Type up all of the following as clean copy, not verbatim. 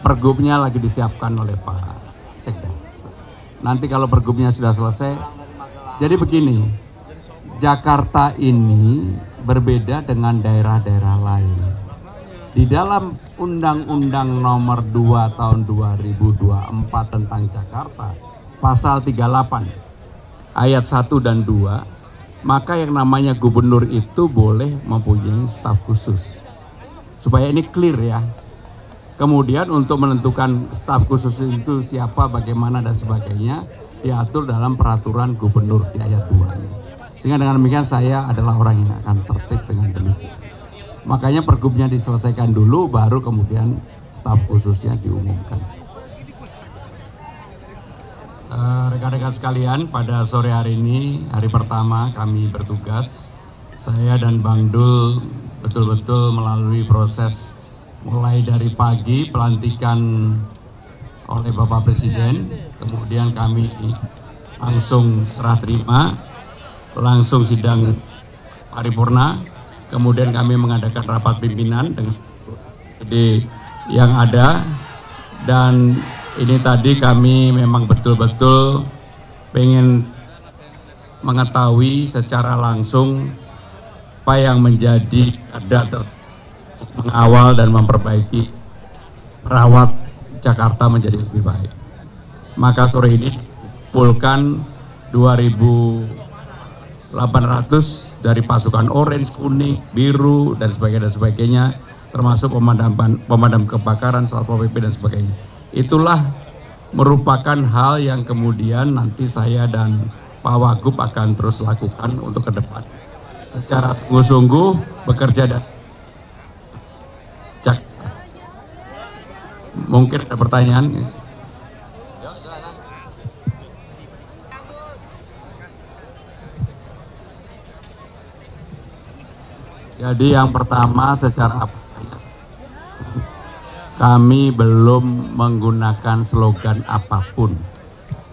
Pergubnya lagi disiapkan oleh Pak Sekda. Nanti kalau pergubnya sudah selesai, jadi begini, Jakarta ini berbeda dengan daerah-daerah lain. Di dalam Undang-Undang Nomor 2 Tahun 2024 tentang Jakarta, Pasal 38, Ayat 1 dan 2, maka yang namanya gubernur itu boleh mempunyai staf khusus. Supaya ini clear ya. Kemudian untuk menentukan staf khusus itu siapa, bagaimana dan sebagainya diatur dalam peraturan gubernur di ayat 2. Sehingga dengan demikian saya adalah orang yang akan tertib dengan demikian. Makanya pergubnya diselesaikan dulu baru kemudian staf khususnya diumumkan. Rekan-rekan sekalian, pada sore hari ini, hari pertama kami bertugas, saya dan Bang Dul betul-betul melalui proses mulai dari pagi pelantikan oleh Bapak Presiden, kemudian kami langsung serah terima, langsung sidang paripurna, kemudian kami mengadakan rapat pimpinan dengan yang ada, dan ini tadi kami memang betul-betul pengen mengetahui secara langsung apa yang menjadi ada mengawal dan memperbaiki merawat Jakarta menjadi lebih baik. Maka sore ini kumpulkan 2.800 dari pasukan orange, kuning, biru dan sebagainya, termasuk pemadam kebakaran, Satpol PP dan sebagainya. Itulah merupakan hal yang kemudian nanti saya dan Pak Wagub akan terus lakukan untuk ke depan. Secara sungguh-sungguh bekerja dan mungkin ada pertanyaan. Jadi yang pertama, secara kami belum menggunakan slogan apapun.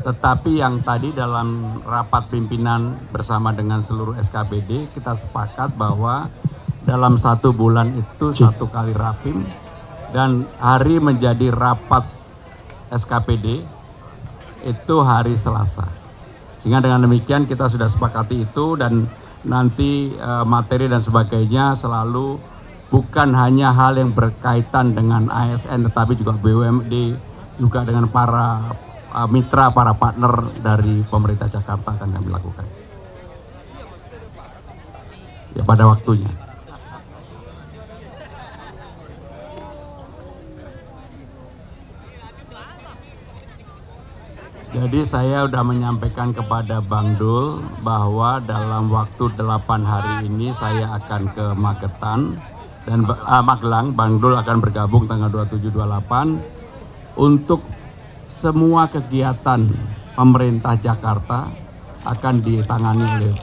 Tetapi yang tadi dalam rapat pimpinan bersama dengan seluruh SKPD kita sepakat bahwa dalam 1 bulan itu 1 kali rapim, dan hari menjadi rapat SKPD itu hari Selasa. Sehingga dengan demikian kita sudah sepakati itu, dan nanti materi dan sebagainya selalu bukan hanya hal yang berkaitan dengan ASN tetapi juga BUMD, juga dengan para mitra, para partner dari pemerintah Jakarta akan kami lakukan. Ya pada waktunya. Jadi saya sudah menyampaikan kepada Bang Dul bahwa dalam waktu 8 hari ini saya akan ke Magetan dan Magelang. Bang Dul akan bergabung tanggal 27-28 untuk semua kegiatan pemerintah Jakarta akan ditangani oleh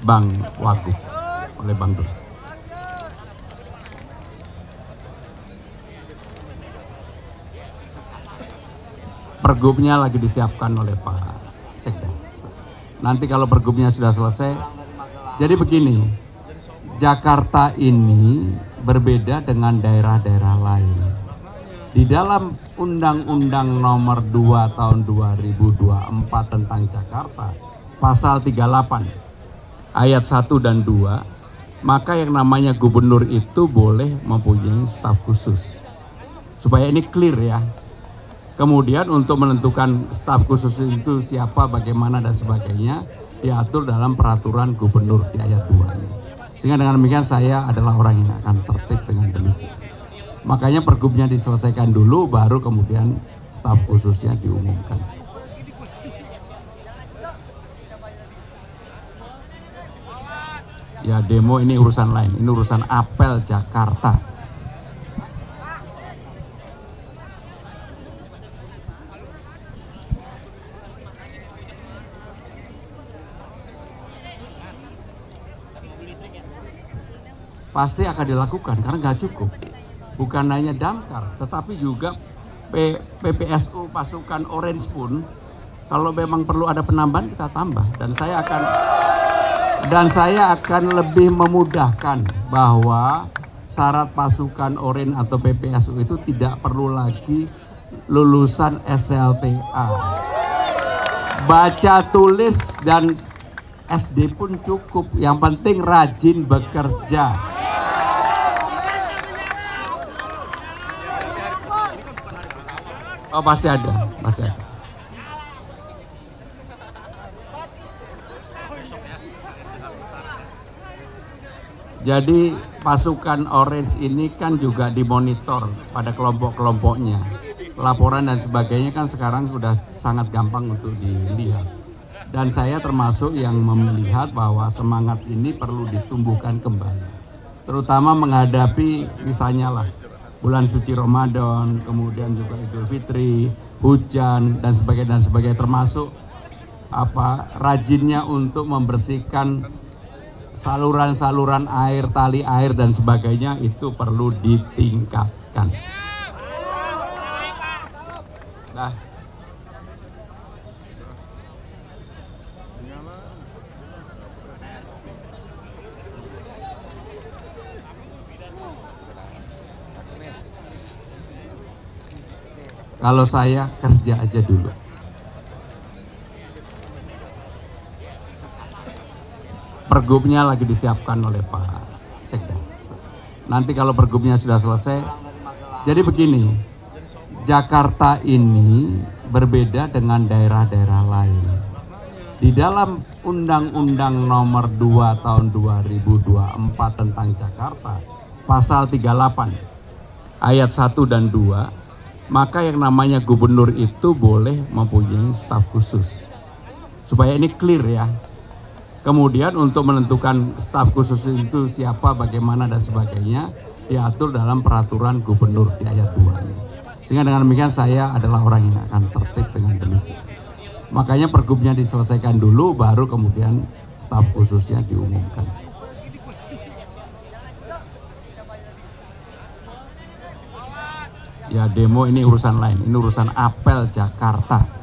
Bang Wagub, oleh Bang Dul. Pergubnya lagi disiapkan oleh Pak Sekda. Nanti kalau pergubnya sudah selesai, jadi begini, Jakarta ini berbeda dengan daerah-daerah lain. Di dalam Undang-Undang Nomor 2 Tahun 2024 tentang Jakarta, Pasal 38, Ayat 1 dan 2, maka yang namanya gubernur itu boleh mempunyai staf khusus. Supaya ini clear ya. Kemudian untuk menentukan staf khusus itu siapa, bagaimana dan sebagainya diatur dalam peraturan gubernur di ayat 2. Sehingga dengan demikian saya adalah orang yang akan tertib dengan demikian. Makanya pergubnya diselesaikan dulu baru kemudian staf khususnya diumumkan. Ya demo ini urusan lain, ini urusan apel Jakarta. Pasti akan dilakukan karena nggak cukup. Bukan hanya damkar, tetapi juga PPSU pasukan orange pun kalau memang perlu ada penambahan kita tambah, dan saya akan lebih memudahkan bahwa syarat pasukan Oranye atau PPSU itu tidak perlu lagi lulusan SLTA. Baca tulis dan SD pun cukup, yang penting rajin bekerja. Oh, pasti ada, pasti ada. Jadi pasukan Orange ini kan juga dimonitor pada kelompok-kelompoknya. Laporan dan sebagainya kan sekarang sudah sangat gampang untuk dilihat. Dan saya termasuk yang melihat bahwa semangat ini perlu ditumbuhkan kembali. Terutama menghadapi misalnya lah bulan suci Ramadan, kemudian juga Idul Fitri, hujan dan sebagainya termasuk rajinnya untuk membersihkan saluran-saluran air, tali air dan sebagainya itu perlu ditingkatkan. Nah, kalau saya kerja aja dulu. Pergubnya lagi disiapkan oleh Pak Sekda. Nanti kalau pergubnya sudah selesai, jadi begini, Jakarta ini berbeda dengan daerah-daerah lain. Di dalam Undang-Undang Nomor 2 Tahun 2024 tentang Jakarta, Pasal 38, Ayat 1 dan 2, maka yang namanya gubernur itu boleh mempunyai staf khusus. Supaya ini clear ya. Kemudian untuk menentukan staf khusus itu siapa, bagaimana dan sebagainya diatur dalam peraturan gubernur di ayat 2-nya. Sehingga dengan demikian saya adalah orang yang akan tertib dengan demikian. Makanya pergubnya diselesaikan dulu baru kemudian staf khususnya diumumkan. Ya demo ini urusan lain, ini urusan apel Jakarta.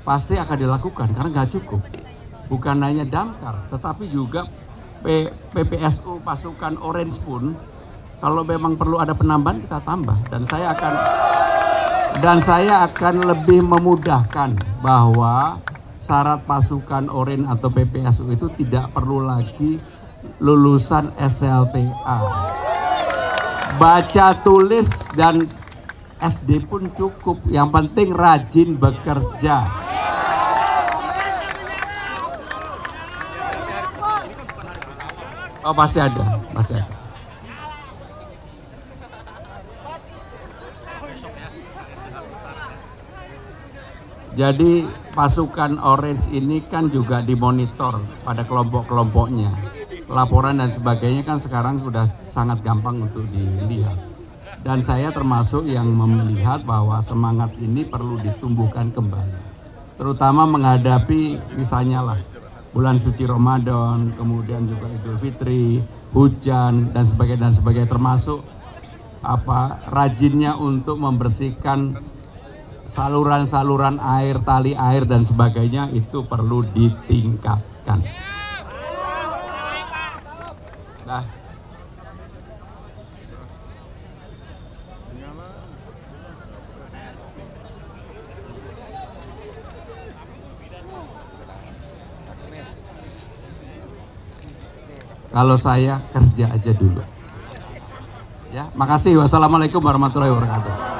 Pasti akan dilakukan karena nggak cukup. Bukan hanya damkar, tetapi juga PPSU pasukan Orange pun kalau memang perlu ada penambahan kita tambah. Dan saya akan lebih memudahkan bahwa syarat pasukan Oranye atau PPSU itu tidak perlu lagi lulusan SLTA. Baca tulis dan SD pun cukup, yang penting rajin bekerja. Oh, pasti ada, pasti ada. Jadi pasukan Orange ini kan juga dimonitor pada kelompok-kelompoknya. Laporan dan sebagainya kan sekarang sudah sangat gampang untuk dilihat. Dan saya termasuk yang melihat bahwa semangat ini perlu ditumbuhkan kembali. Terutama menghadapi misalnya lah bulan suci Ramadan, kemudian juga Idul Fitri, hujan dan sebagainya termasuk rajinnya untuk membersihkan saluran-saluran air, tali air dan sebagainya itu perlu ditingkatkan. Nah, kalau saya kerja aja dulu. Ya, makasih. Wassalamualaikum warahmatullahi wabarakatuh.